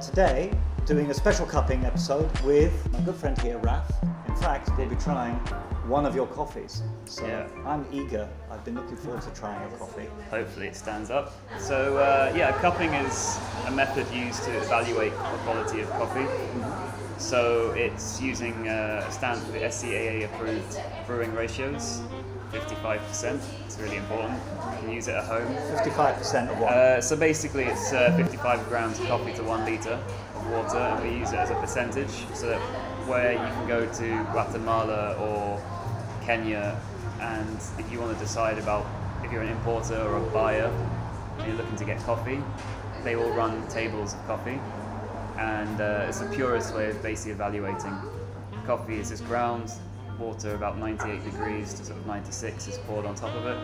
today doing a special cupping episode with my good friend here, Raf. In fact, we'll be trying one of your coffees. So yeah. I'm eager. I've been looking forward to trying your coffee. Hopefully it stands up. So yeah, cupping is a method used to evaluate the quality of coffee. So it's using standard SCAA approved brewing ratios, 55%. It's really important. You can use it at home. 55% of what? So basically it's 55 grams of coffee to 1 litre of water, and we use it as a percentage so that where you can go to Guatemala or Kenya, and if you want to decide about if you're an importer or a buyer and you're looking to get coffee, they will run tables of coffee, and it's the purest way of basically evaluating. Coffee is just ground, water about 98 degrees to sort of 96 is poured on top of it.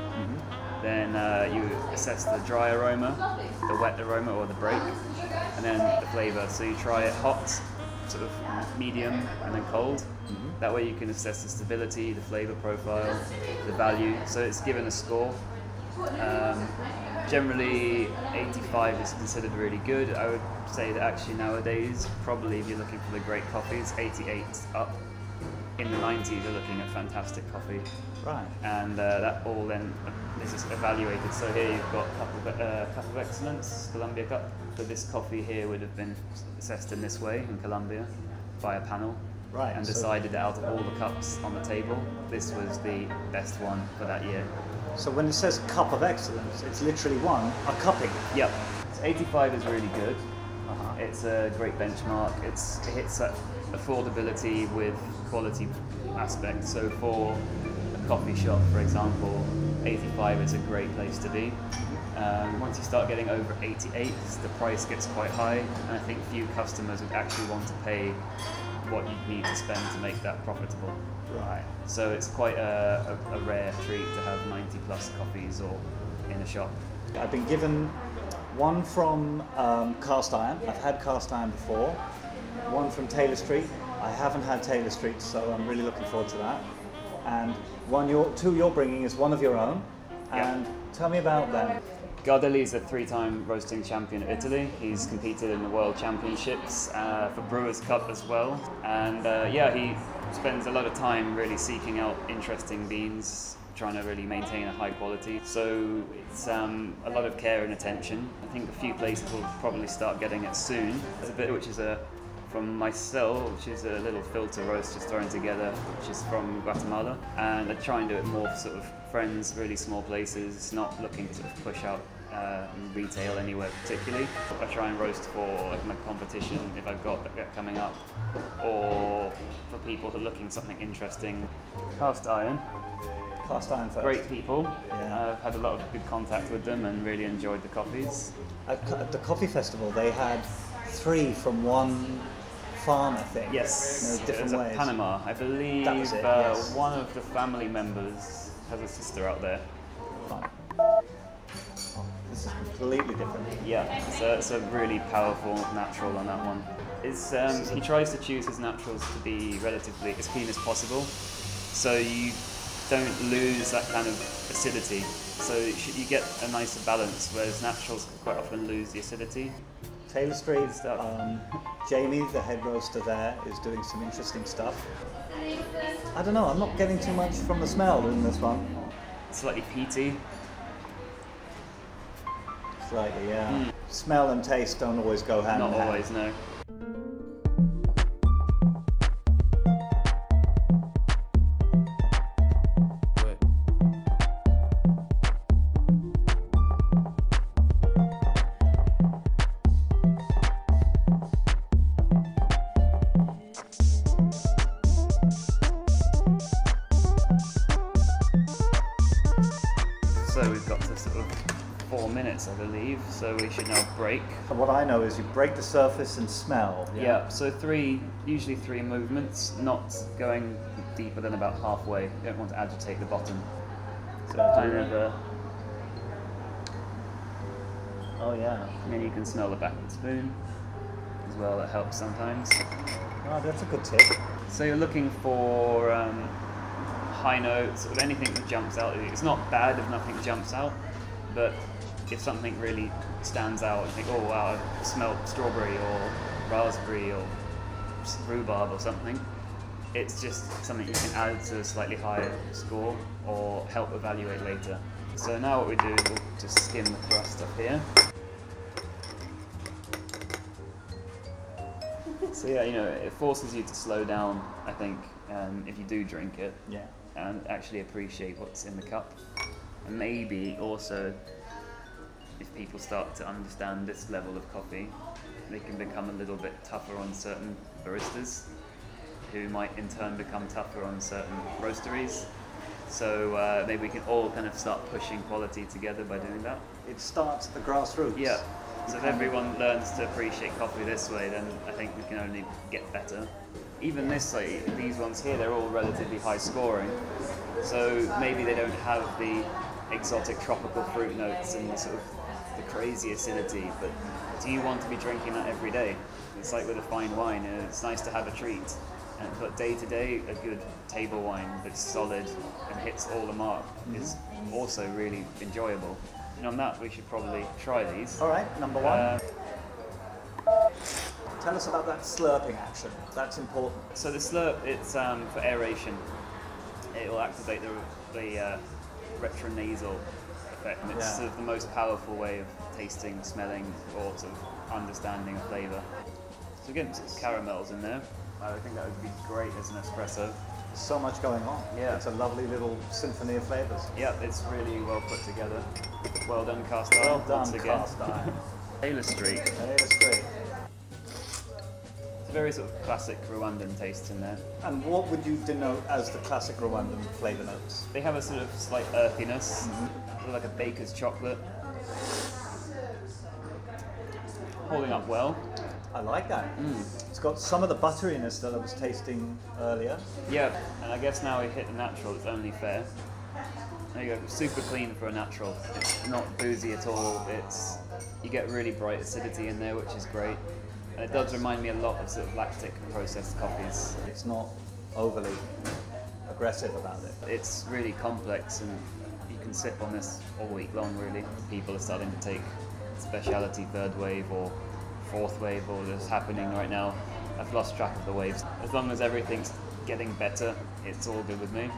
Then you assess the dry aroma, the wet aroma or the break, and then the flavour. So you try it hot, sort of medium, and then cold. That way you can assess the stability, the flavour profile, the value. So it's given a score. Generally 85 is considered really good. I would say that actually nowadays, probably if you're looking for the great coffees, 88 up. In the 90s you're looking at fantastic coffee. Right. And that all then is just evaluated. So here you've got Cup of Excellence, Colombia Cup. So this coffee here would have been assessed in this way in Colombia by a panel. Right. And decided that out of all the cups on the table, this was the best one for that year. So when it says Cup of Excellence, it's literally a cupping. Yep. 85 is really good. It's a great benchmark. It hits that affordability with quality aspects. So for a coffee shop, for example, 85 is a great place to be. Once you start getting over 88, the price gets quite high, and I think few customers would actually want to pay what you need to spend to make that profitable. Right. So it's quite a rare treat to have 90 plus coffees or in a shop. I've been given one from Cast Iron. I've had Cast Iron before. One from Taylor Street. I haven't had Taylor Street, so I'm really looking forward to that. And two you're bringing is one of your own. And tell me about them. Gardelli's a 3-time roasting champion of Italy. He's competed in the World Championships for Brewers Cup as well. And yeah, he spends a lot of time really seeking out interesting beans, trying to really maintain a high quality. So it's a lot of care and attention. I think a few places will probably start getting it soon. There's a bit which is from myself, which is a little filter roast just thrown together, which is from Guatemala. And I try and do it more for sort of friends, really small places, not looking to sort of push out retail anywhere particularly. I try and roast for like my competition if I've got that coming up, or for people who are looking for something interesting. Cast Iron. Cast Iron first. Great people. Yeah. I've had a lot of good contact with them and really enjoyed the coffees. At the coffee festival, they had 3 from one farm, I think. Yes, different ways. Panama. I believe that was it, yes. One of the family members has a sister out there. Fine. This is completely different. Yeah, it's a really powerful natural on that one. He tries to choose his naturals to be relatively as clean as possible, so you don't lose that kind of acidity. So you get a nicer balance, whereas naturals quite often lose the acidity. Taylor Street, Jamie, the head roaster there, is doing some interesting stuff. I don't know, I'm not getting too much from the smell in this one. Slightly peaty. Slightly, yeah. Smell and taste don't always go hand in hand. Not always, no. So we've got to sort of 4 minutes, I believe, so we should now break. What I know is you break the surface and smell. Yeah, so usually three movements, not going deeper than about halfway. You don't want to agitate the bottom. So kind of oh yeah. And then you can smell the back of the spoon as well, that helps sometimes. Oh, that's a good tip. So you're looking for high notes, sort of anything that jumps out at you. It's not bad if nothing jumps out, but if something really stands out, you think, oh wow, I smell strawberry or raspberry or rhubarb or something. It's just something you can add to a slightly higher score or help evaluate later. So now what we do is we'll just skim the crust up here. So yeah, you know, it forces you to slow down, I think, if you do drink it, Yeah. and actually appreciate what's in the cup. And maybe also, if people start to understand this level of coffee, they can become a little bit tougher on certain baristas, who might in turn become tougher on certain roasteries. So maybe we can all kind of start pushing quality together by doing that. It starts at the grassroots. Yeah. So if everyone learns to appreciate coffee this way, then I think we can only get better. Even this, like these ones here, they're all relatively high scoring. So maybe they don't have the exotic tropical fruit notes and sort of the crazy acidity, but do you want to be drinking that every day? It's like with a fine wine, you know, it's nice to have a treat. But day to day, a good table wine that's solid and hits all the mark is also really enjoyable. And on that, we should probably try these. All right, number one. Tell us about that slurping action. That's important. So the slurp, it's for aeration. It will activate the retronasal effect, and it's sort of the most powerful way of tasting, smelling, or sort of understanding a flavour. So again, some caramels in there. I think that would be great as an espresso. So much going on. Yeah. It's a lovely little symphony of flavours. Yeah, it's really well put together. Well done, cast iron. Well done, once again. cast iron. Taylor Street. Taylor Street. It's a very sort of classic Rwandan taste in there. And what would you denote as the classic Rwandan flavour notes? They have a sort of slight earthiness, sort of like a baker's chocolate. Holding up well. I like that. It's got some of the butteriness that I was tasting earlier. Yeah, and I guess now we hit the natural, it's only fair. There you go, super clean for a natural. It's not boozy at all. You get really bright acidity in there, which is great. And it does remind me a lot of sort of lactic processed coffees. It's not overly aggressive about it. It's really complex, and you can sip on this all week long, really. People are starting to take specialty third wave or fourth wave, or that's happening right now. I've lost track of the waves. As long as everything's getting better, it's all good with me.